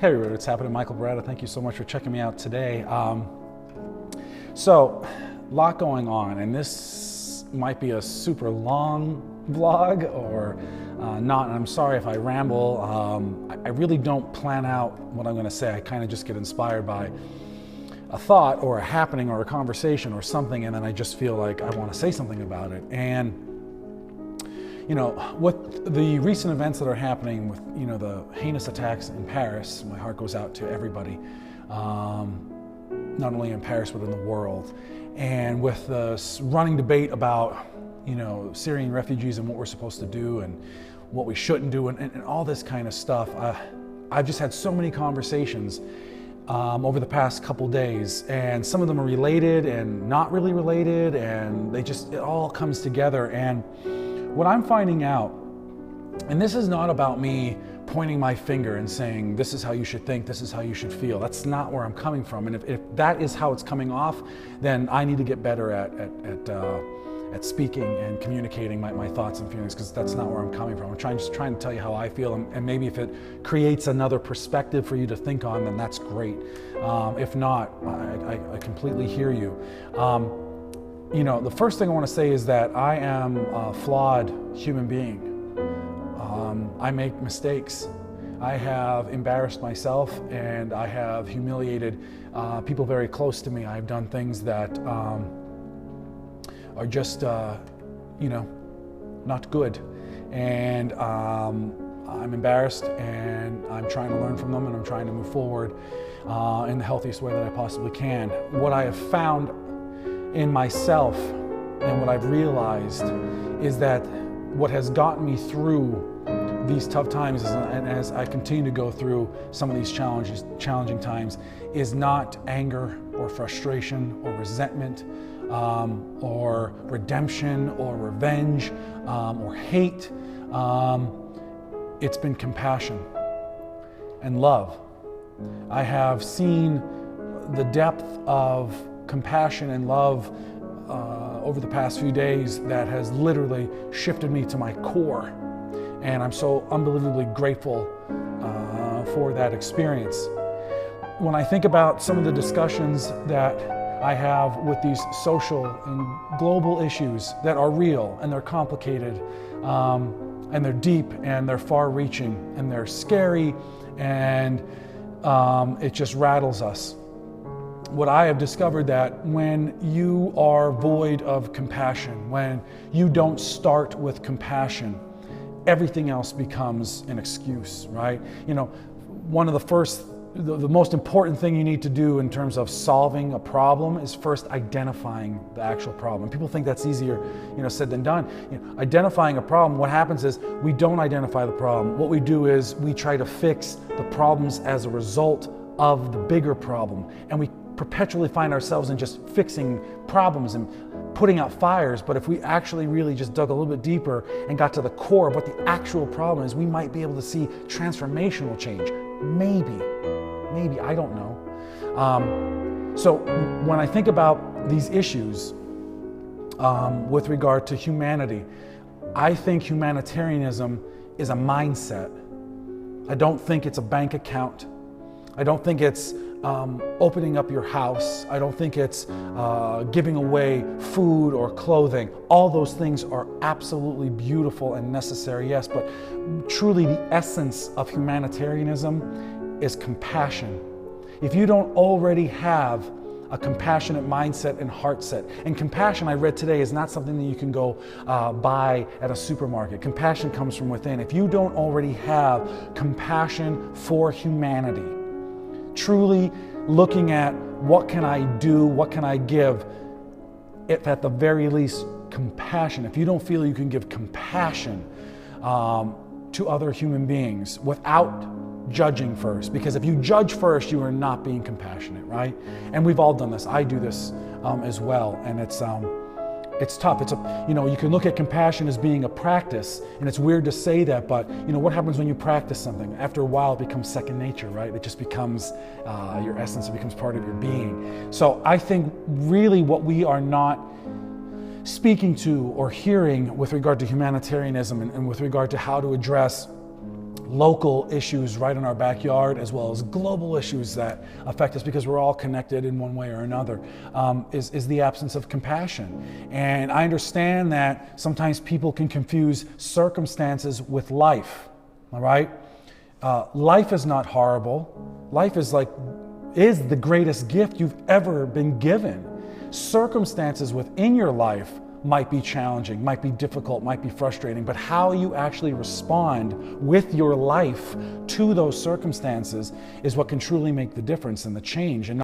Hey everybody, what's happening? Michael Beretta. Thank you so much for checking me out today. So, a lot going on, and this might be a super long vlog or not, and I'm sorry if I ramble. I really don't plan out what I'm going to say. I kind of just get inspired by a thought or a happening or a conversation or something, and then I just feel like I want to say something about it. And you know, what the recent events that are happening with, you know, the heinous attacks in Paris, my heart goes out to everybody, not only in Paris, but in the world. And with the running debate about, you know, Syrian refugees and what we're supposed to do and what we shouldn't do and all this kind of stuff, I've just had so many conversations over the past couple days, and some of them are related and not really related, and it all comes together. And what I'm finding out, and this is not about me pointing my finger and saying, this is how you should think, this is how you should feel. That's not where I'm coming from. And if that is how it's coming off, then I need to get better at speaking and communicating my thoughts and feelings, because that's not where I'm coming from. I'm just trying to tell you how I feel, and maybe if it creates another perspective for you to think on, then that's great. If not, I completely hear you. You know, the first thing I want to say is that I am a flawed human being. I make mistakes. I have embarrassed myself, and I have humiliated people very close to me. I've done things that are just, you know, not good. And I'm embarrassed, and I'm trying to learn from them, and I'm trying to move forward in the healthiest way that I possibly can. What I have found in myself and what I've realized is that what has gotten me through these tough times, and as I continue to go through some of these challenging times, is not anger or frustration or resentment or redemption or revenge or hate. It's been compassion and love. I have seen the depth of compassion and love over the past few days that has literally shifted me to my core. And I'm so unbelievably grateful for that experience. When I think about some of the discussions that I have with these social and global issues that are real and they're complicated and they're deep and they're far-reaching and they're scary, and it just rattles us. What I have discovered, that when you are void of compassion, when you don't start with compassion, everything else becomes an excuse, right? You know, one of the most important thing you need to do in terms of solving a problem is first identifying the actual problem. People think that's easier, you know, said than done. You know, identifying a problem, what happens is we don't identify the problem. What we do is we try to fix the problems as a result of the bigger problem, and we perpetually find ourselves in just fixing problems and putting out fires. But if we actually really just dug a little bit deeper and got to the core of what the actual problem is, we might be able to see transformational change. Maybe, I don't know. So when I think about these issues with regard to humanity, I think humanitarianism is a mindset. I don't think it's a bank account. I don't think it's opening up your house. I don't think it's giving away food or clothing. All those things are absolutely beautiful and necessary, yes, but truly the essence of humanitarianism is compassion. If you don't already have a compassionate mindset and heart set, and compassion, I read today, is not something that you can go buy at a supermarket. Compassion comes from within. If you don't already have compassion for humanity, truly looking at what can I do, what can I give, if at the very least compassion, if you don't feel you can give compassion to other human beings without judging first, because if you judge first, you are not being compassionate, right? And we've all done this. I do this as well, and it's tough. You know, you can look at compassion as being a practice, and it's weird to say that, but you know, what happens when you practice something? After a while, it becomes second nature, right? It just becomes your essence. It becomes part of your being. So I think really what we are not speaking to or hearing with regard to humanitarianism and with regard to how to address local issues right in our backyard, as well as global issues that affect us because we're all connected in one way or another, is the absence of compassion. And I understand that sometimes people can confuse circumstances with life, all right? Life is not horrible. Life is the greatest gift you've ever been given. Circumstances within your life might be challenging, might be difficult, might be frustrating, but how you actually respond with your life to those circumstances is what can truly make the difference and the change. And